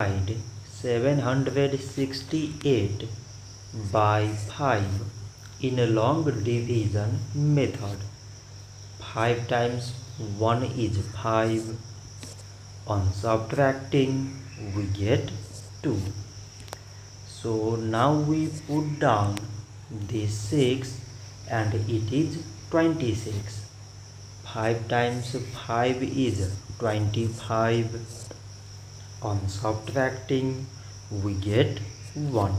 Divide 768 by 5 in a long division method. 5 times 1 is 5. On subtracting, we get 2. So now we put down this 6 and it is 26. 5 times 5 is 25. On subtracting, we get 1.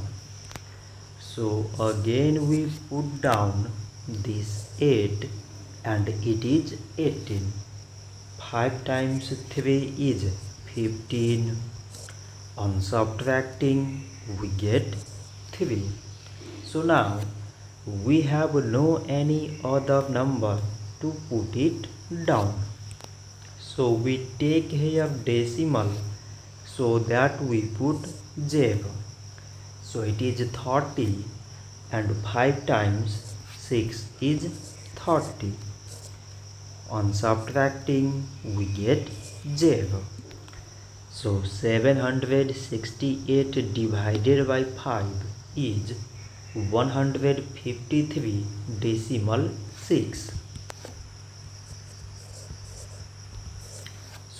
So again we put down this 8 and it is 18. 5 times 3 is 15. On subtracting, we get 3. So now we have no any other number to put it down. So we take here decimal, so that we put 0. So it is 30 and 5 times 6 is 30. On subtracting, we get 0. So 768 divided by 5 is 153.6.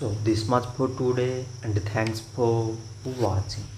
So this much for today and thanks for watching.